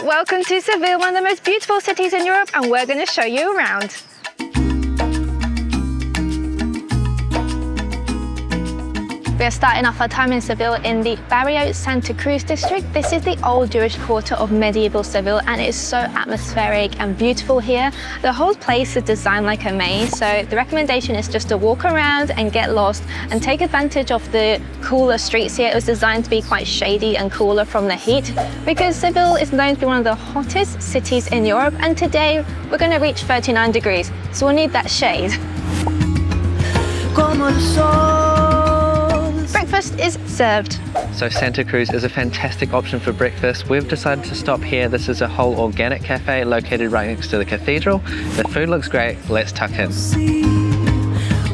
Welcome to Seville, one of the most beautiful cities in Europe, and we're going to show you around. We are starting off our time in Seville in the Barrio Santa Cruz district. This is the old Jewish quarter of medieval Seville, and it is so atmospheric and beautiful here. The whole place is designed like a maze, so the recommendation is just to walk around and get lost and take advantage of the cooler streets here. It was designed to be quite shady and cooler from the heat because Seville is known to be one of the hottest cities in Europe, and today we're going to reach 39 degrees, so we'll need that shade. Breakfast is served. So Santa Cruz is a fantastic option for breakfast. We've decided to stop here. This is a whole organic cafe located right next to the cathedral. The food looks great. Let's tuck in.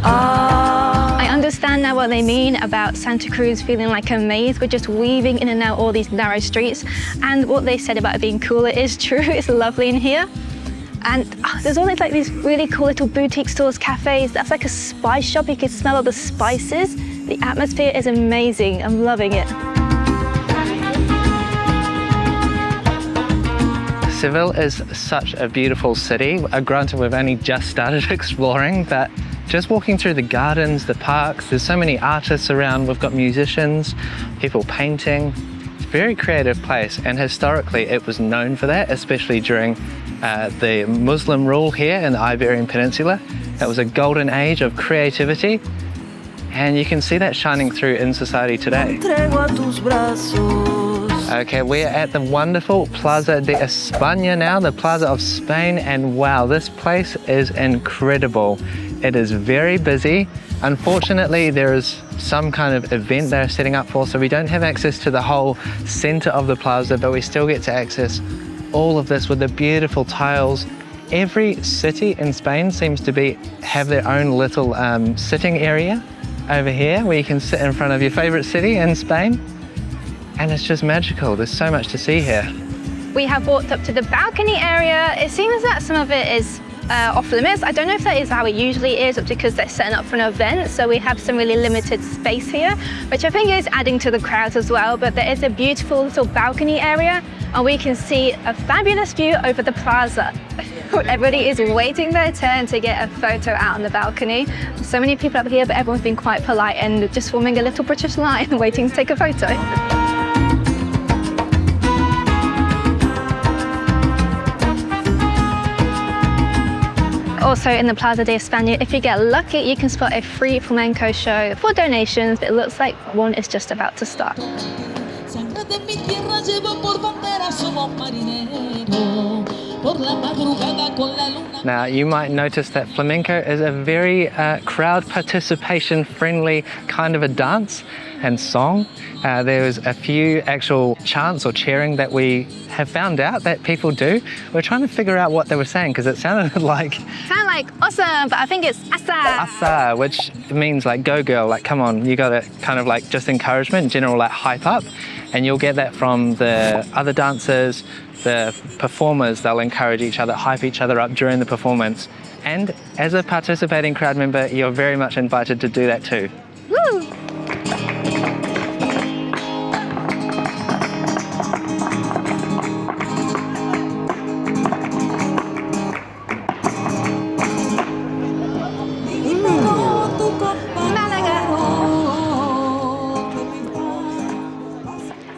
I understand now what they mean about Santa Cruz feeling like a maze. We're just weaving in and out all these narrow streets. And what they said about it being cooler is true. It's lovely in here. And there's always like these really cool little boutique stores, cafes. That's like a spice shop. You can smell all the spices. The atmosphere is amazing. I'm loving it. Seville is such a beautiful city. Granted, we've only just started exploring, but just walking through the gardens, the parks, there's so many artists around. We've got musicians, people painting. It's a very creative place, and historically it was known for that, especially during the Muslim rule here in the Iberian Peninsula. That was a golden age of creativity. And you can see that shining through in society today. Okay, we're at the wonderful Plaza de Espana now, the Plaza of Spain, and wow, this place is incredible. It is very busy. Unfortunately, there is some kind of event they're setting up for, so we don't have access to the whole center of the plaza, but we still get to access all of this with the beautiful tiles. Every city in Spain seems to have their own little sitting area over here where you can sit in front of your favorite city in Spain, and it's just magical. There's so much to see here. We have walked up to the balcony area. It seems that some of it is off limits. I don't know if that is how it usually is, or because they're setting up for an event, so we have some really limited space here, which I think is adding to the crowds as well. But there is a beautiful little balcony area, and we can see a fabulous view over the plaza. Everybody is waiting their turn to get a photo out on the balcony. So many people up here, but everyone's been quite polite and just forming a little British line waiting to take a photo. Also in the Plaza de Espana, if you get lucky, you can spot a free flamenco show for donations. It looks like one is just about to start. Now, you might notice that flamenco is a very crowd participation friendly kind of a dance and song. There was a few actual chants or cheering that we have found out that people do. We're trying to figure out what they were saying because it sounded like awesome, but I think it's asa. Asa, which means like go girl, like come on, you got it, kind of like just encouragement, general like hype up. And you'll get that from the other dancers, the performers. They'll encourage each other, hype each other up during the performance. And as a participating crowd member, you're very much invited to do that too. Woo!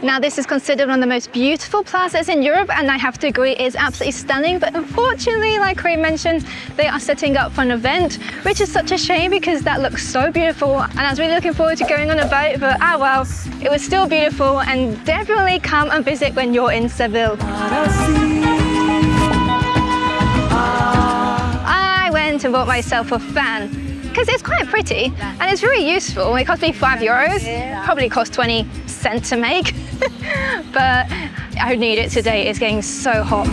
Now, this is considered one of the most beautiful plazas in Europe, and I have to agree, it is absolutely stunning. But unfortunately, like Ray mentioned, they are setting up for an event, which is such a shame because that looks so beautiful. And I was really looking forward to going on a boat, but well, it was still beautiful. And definitely come and visit when you're in Seville. I went and bought myself a fan, because it's quite pretty and it's very useful. It cost me €5, probably cost 20 cents to make, but I need it today. It's getting so hot.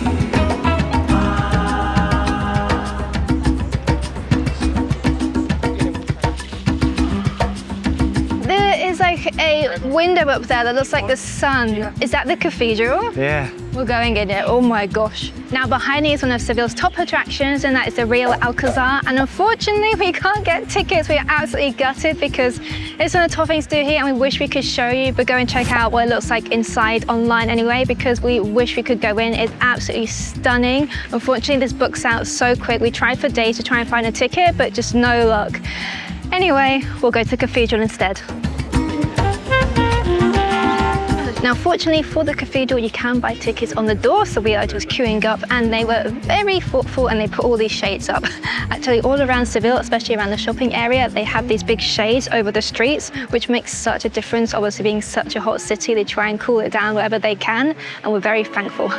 There is like a window up there that looks like the sun. Is that the cathedral? Yeah, We're going in it, oh my gosh. Now behind me is one of Seville's top attractions, and that is the Real Alcazar. And unfortunately, we can't get tickets. We are absolutely gutted because it's one of the top things to do here, and we wish we could show you, but go and check out what it looks like inside online anyway, because we wish we could go in. It's absolutely stunning. Unfortunately, this book's out so quick. We tried for days to try and find a ticket, but just no luck. Anyway, we'll go to the cathedral instead. Now, fortunately for the cathedral, you can buy tickets on the door, so we are just queuing up, and they were very thoughtful, and they put all these shades up. Actually, all around Seville, especially around the shopping area, they have these big shades over the streets, which makes such a difference. Obviously, being such a hot city, they try and cool it down wherever they can, and we're very thankful.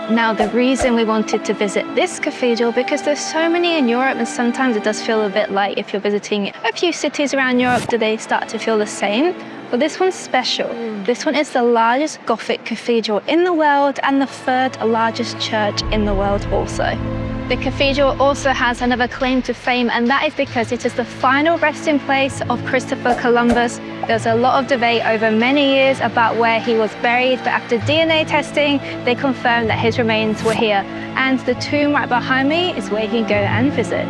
Now, the reason we wanted to visit this cathedral, because there's so many in Europe, and sometimes it does feel a bit like if you're visiting a few cities around Europe, do they start to feel the same? But this one's special. This one is the largest Gothic cathedral in the world and the third largest church in the world also. The cathedral also has another claim to fame, and that is because it is the final resting place of Christopher Columbus. There's a lot of debate over many years about where he was buried, but after DNA testing, they confirmed that his remains were here. And the tomb right behind me is where you can go and visit.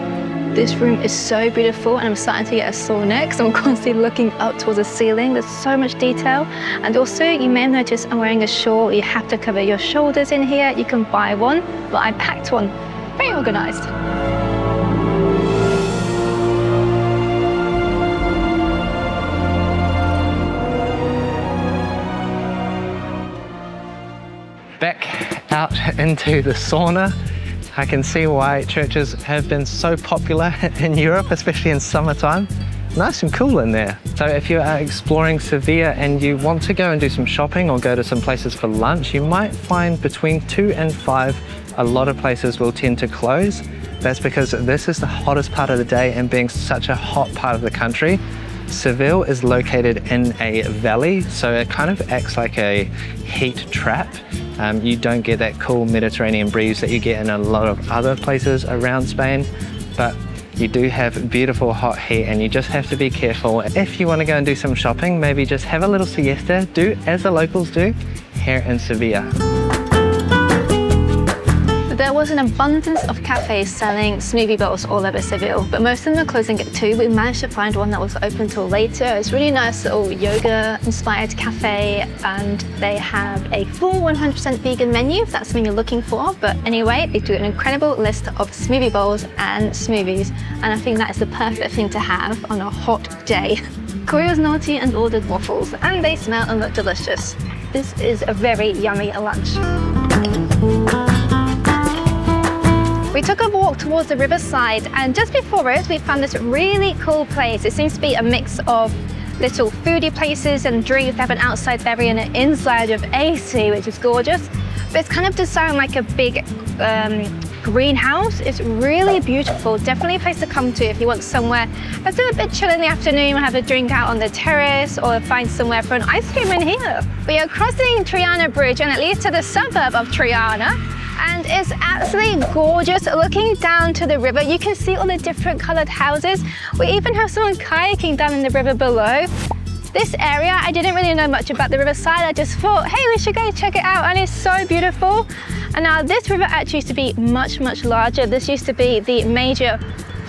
This room is so beautiful, and I'm starting to get a sore neck, so I'm constantly looking up towards the ceiling. There's so much detail. And also, you may have noticed I'm wearing a shawl. You have to cover your shoulders in here. You can buy one, but I packed one. Very organized. Back out into the sauna. I can see why churches have been so popular in Europe, especially in summertime. Nice and cool in there. So if you are exploring Sevilla and you want to go and do some shopping or go to some places for lunch, you might find between 2 and 5 a lot of places will tend to close. That's because this is the hottest part of the day, and being such a hot part of the country, Seville is located in a valley, so it kind of acts like a heat trap. You don't get that cool Mediterranean breeze that you get in a lot of other places around Spain, but you do have beautiful hot heat, and you just have to be careful. If you want to go and do some shopping, maybe just have a little siesta, do as the locals do here in Sevilla. There was an abundance of cafes selling smoothie bowls all over Seville, but most of them are closing at 2. We managed to find one that was open till later. It's really nice little yoga-inspired cafe, and they have a full 100% vegan menu if that's something you're looking for. But anyway, they do an incredible list of smoothie bowls and smoothies, and I think that is the perfect thing to have on a hot day. Corey was naughty and ordered waffles, and they smell and look delicious. This is a very yummy lunch. We took a walk towards the riverside, and just before it, we found this really cool place. It seems to be a mix of little foodie places and drinks. They have an outside area and an inside of AC, which is gorgeous. But it's kind of designed like a big greenhouse. It's really beautiful. Definitely a place to come to if you want somewhere that's a bit chill in the afternoon, have a drink out on the terrace, or find somewhere for an ice cream in here. We are crossing Triana Bridge, and it leads to the suburb of Triana. And it's absolutely gorgeous. Looking down to the river, you can see all the different colored houses. We even have someone kayaking down in the river below. This area, I didn't really know much about the riverside. I just thought, hey, we should go check it out, and it's so beautiful. And now this river actually used to be much, much larger. This used to be the major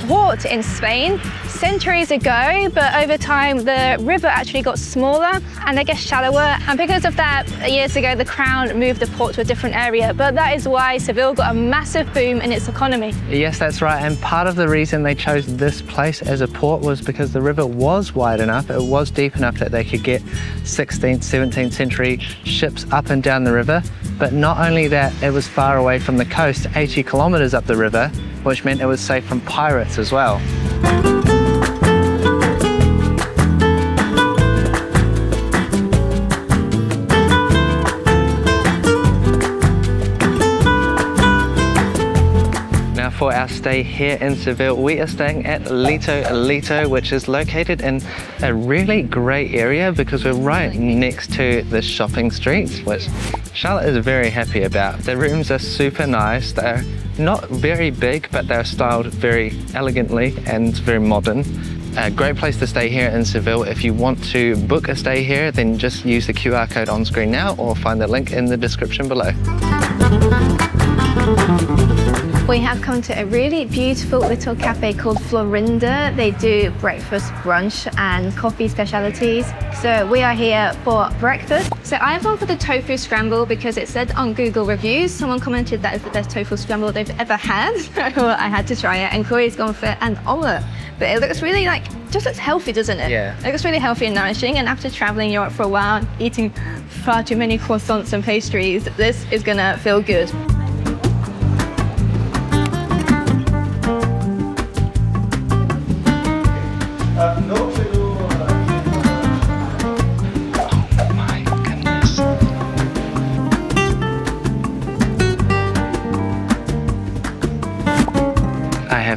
port in Spain centuries ago, but over time the river actually got smaller and I guess shallower, and because of that, years ago the crown moved the port to a different area. But that is why Seville got a massive boom in its economy. Yes, that's right, and part of the reason they chose this place as a port was because the river was wide enough, it was deep enough that they could get 16th, 17th century ships up and down the river. But not only that, it was far away from the coast, 80 kilometers up the river, which meant it was safe from pirates as well. Now for our stay here in Seville. We are staying at Letoh, which is located in a really great area because we're right next to the shopping streets, which Charlotte is very happy about. The rooms are super nice. They're not very big, but they're styled very elegantly and very modern. A great place to stay here in Seville. If you want to book a stay here, then just use the QR code on screen now or find the link in the description below. We have come to a really beautiful little cafe called Florinda. They do breakfast, brunch and coffee specialities. So we are here for breakfast. So I've gone for the tofu scramble because it said on Google reviews, someone commented that it's the best tofu scramble they've ever had. So I had to try it, and Corey's gone for an omelette. But it looks really just looks healthy, doesn't it? Yeah. It looks really healthy and nourishing, and after traveling Europe for a while, eating far too many croissants and pastries, this is gonna feel good.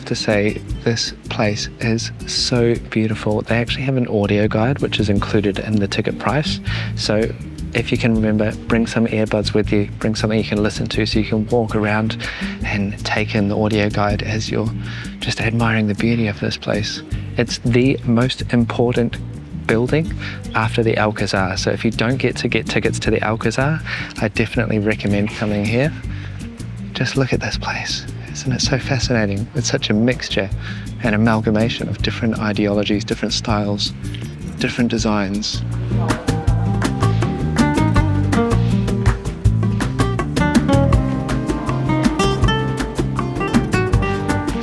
To say this place is so beautiful. They actually have an audio guide which is included in the ticket price, so if you can remember, bring some earbuds with you, bring something you can listen to so you can walk around and take in the audio guide as you're just admiring the beauty of this place. It's the most important building after the Alcazar, so if you don't get tickets to the Alcazar, I definitely recommend coming here. Just look at this place. Isn't it so fascinating? It's such a mixture and amalgamation of different ideologies, different styles, different designs.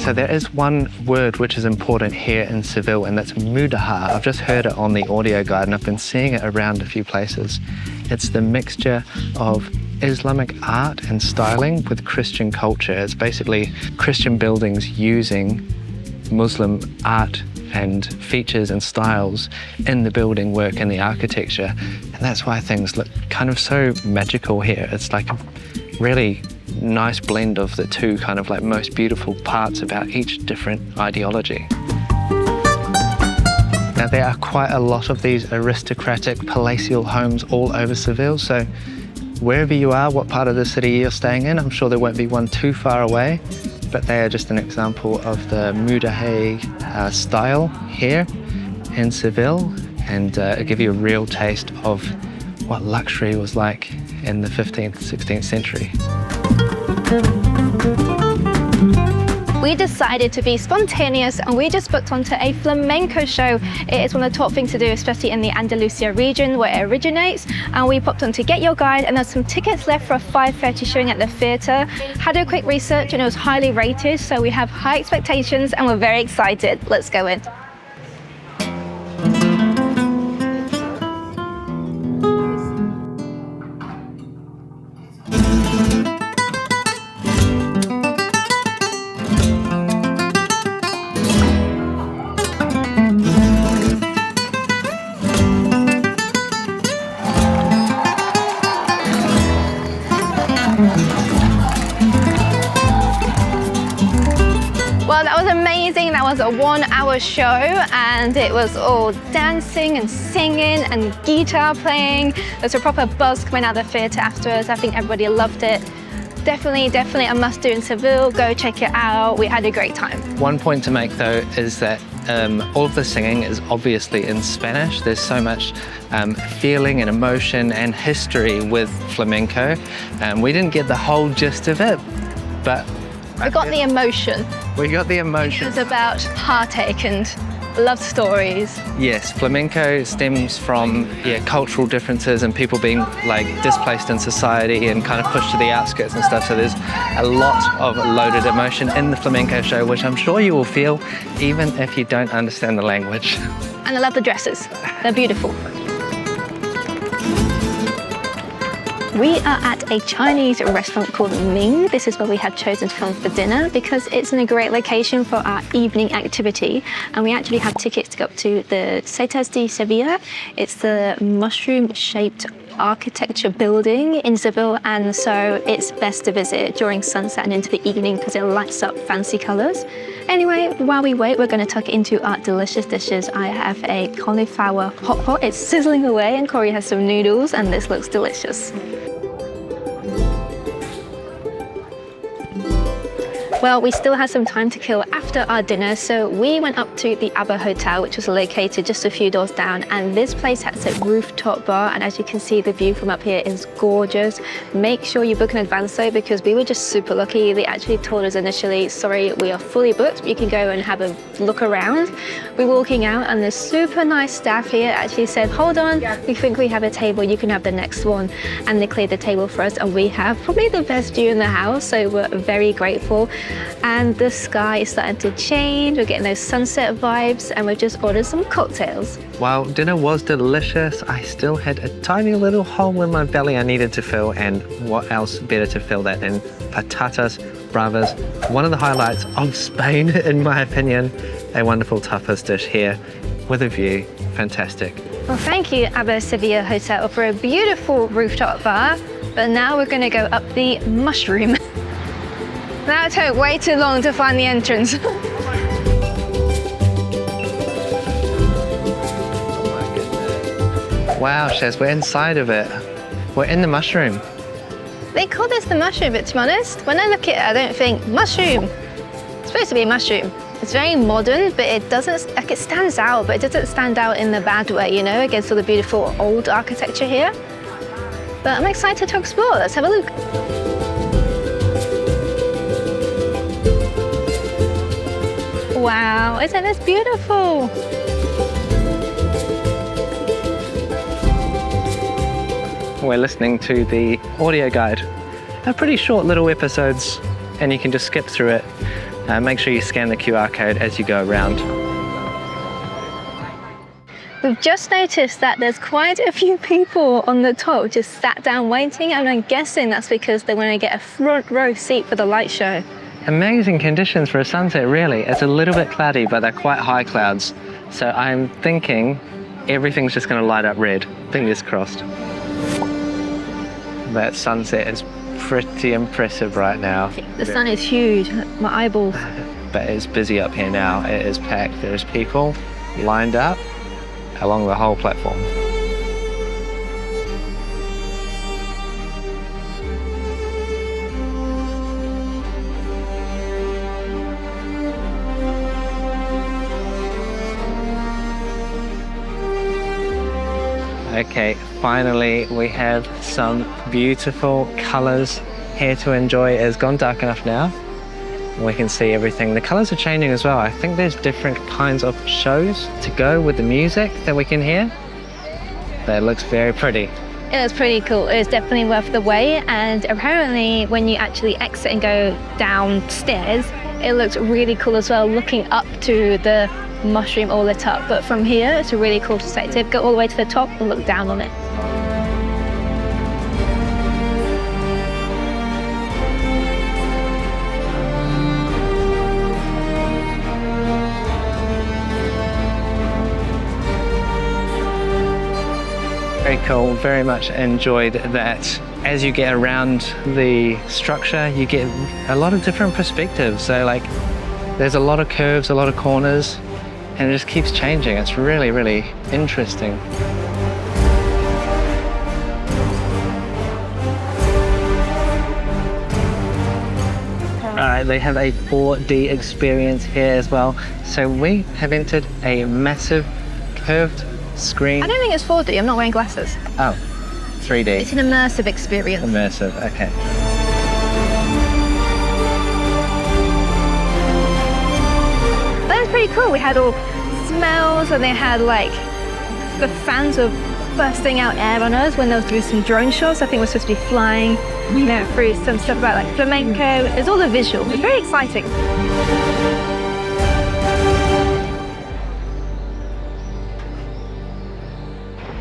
So there is one word which is important here in Seville, and that's mudaha. I've just heard it on the audio guide and I've been seeing it around a few places. It's the mixture of Islamic art and styling with Christian culture. It's basically Christian buildings using Muslim art and features and styles in the building work and the architecture. And that's why things look kind of so magical here. It's like a really nice blend of the two kind of like most beautiful parts about each different ideology. Now there are quite a lot of these aristocratic palatial homes all over Seville, so wherever you are, what part of the city you're staying in, I'm sure there won't be one too far away, but they are just an example of the Mudahe style here in Seville, and it'll give you a real taste of what luxury was like in the 15th, 16th century. We decided to be spontaneous and we just booked onto a flamenco show. It is one of the top things to do, especially in the Andalusia region where it originates. And we popped on to Get Your Guide, and there's some tickets left for a 5:30 showing at the theatre. Had a quick research and it was highly rated, so we have high expectations and we're very excited. Let's go in. Well, that was amazing. That was a 1-hour show and it was all dancing and singing and guitar playing. There's a proper buzz coming out of the theatre afterwards. I think everybody loved it. Definitely a must do in Seville. Go check it out. We had a great time. One point to make though is that all of the singing is obviously in Spanish. There's so much feeling and emotion and history with flamenco. We didn't get the whole gist of it, but we got the emotion. We got the emotion. It was about heartache and love stories. Yes, flamenco stems from cultural differences and people being like displaced in society and kind of pushed to the outskirts and stuff. So there's a lot of loaded emotion in the flamenco show, which I'm sure you will feel even if you don't understand the language. And I love the dresses. They're beautiful. We are at a Chinese restaurant called Ming. This is where we have chosen to come for dinner because it's in a great location for our evening activity. And we actually have tickets to go up to the Setas de Sevilla. It's the mushroom-shaped architecture building in Seville, and so it's best to visit during sunset and into the evening because it lights up fancy colors. Anyway, while we wait, we're going to tuck into our delicious dishes. I have a cauliflower hot pot. It's sizzling away, and Corey has some noodles, and this looks delicious. Well, we still had some time to kill after our dinner, so we went up to the Abba Hotel, which was located just a few doors down, and this place has a rooftop bar, and as you can see, the view from up here is gorgeous. Make sure you book in advance though, because we were just super lucky. They actually told us initially, sorry, we are fully booked, you can go and have a look around. We're walking out, and the super nice staff here actually said, hold on, we think we have a table, you can have the next one. And they cleared the table for us, and we have probably the best view in the house, so we're very grateful. And the sky is starting to change, we're getting those sunset vibes, and we've just ordered some cocktails. While dinner was delicious, I still had a tiny little hole in my belly I needed to fill, and what else better to fill that than patatas bravas, one of the highlights of Spain in my opinion. A wonderful tapas dish here with a view, fantastic. Well, thank you, Abba Sevilla Hotel, for a beautiful rooftop bar, but now we're gonna go up the mushroom. That took way too long to find the entrance. Oh my goodness. Wow, Shaz, we're inside of it. We're in the mushroom. They call this the mushroom, but to be honest, when I look at it, I don't think mushroom. It's supposed to be a mushroom. It's very modern, but it doesn't, like, it stands out, but it doesn't stand out in the bad way, you know, against all the beautiful old architecture here. But I'm excited to explore. Let's have a look. Wow, isn't this beautiful? We're listening to the audio guide. They're pretty short little episodes, and you can just skip through it. Make sure you scan the QR code as you go around. We've just noticed that there's quite a few people on the top just sat down waiting, and I'm guessing that's because they want to get a front row seat for the light show. Amazing conditions for a sunset, really. It's a little bit cloudy, but they're quite high clouds. So I'm thinking everything's just going to light up red. Fingers crossed. That sunset is pretty impressive right now. The sun is huge, my eyeballs. But it's busy up here now. It is packed. There's people lined up along the whole platform. Okay, finally we have some beautiful colours here to enjoy. It's gone dark enough now. We can see everything. The colours are changing as well. I think there's different kinds of shows to go with the music that we can hear. That looks very pretty. It was pretty cool. It was definitely worth the wait, and apparently when you actually exit and go downstairs, it looks really cool as well, looking up to the mushroom all lit up. But from here, it's a really cool perspective. Go all the way to the top and look down on it. Very cool, very much enjoyed that. As you get around the structure, you get a lot of different perspectives. So like, there's a lot of curves, a lot of corners, and it just keeps changing. It's really, really interesting. All right, they have a 4D experience here as well. So we have entered a massive curved screen. I don't think it's 4D, I'm not wearing glasses. Oh, 3D. It's an immersive experience. Immersive, okay. That was pretty cool. We had all smells, and they had like the fans were bursting out air on us when they were doing some drone shots. I think we're supposed to be flying, you know, through some stuff about like flamenco. It's all the visual. It's very exciting.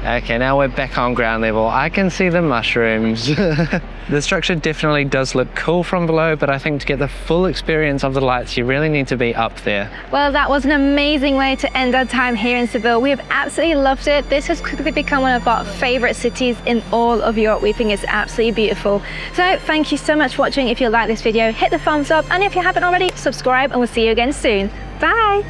Okay, now we're back on ground level. I can see the mushrooms. The structure definitely does look cool from below, but I think to get the full experience of the lights, you really need to be up there. Well, that was an amazing way to end our time here in Seville. We have absolutely loved it. This has quickly become one of our favorite cities in all of Europe. We think it's absolutely beautiful. So thank you so much for watching. If you like this video, hit the thumbs up, and if you haven't already, subscribe, and we'll see you again soon. Bye.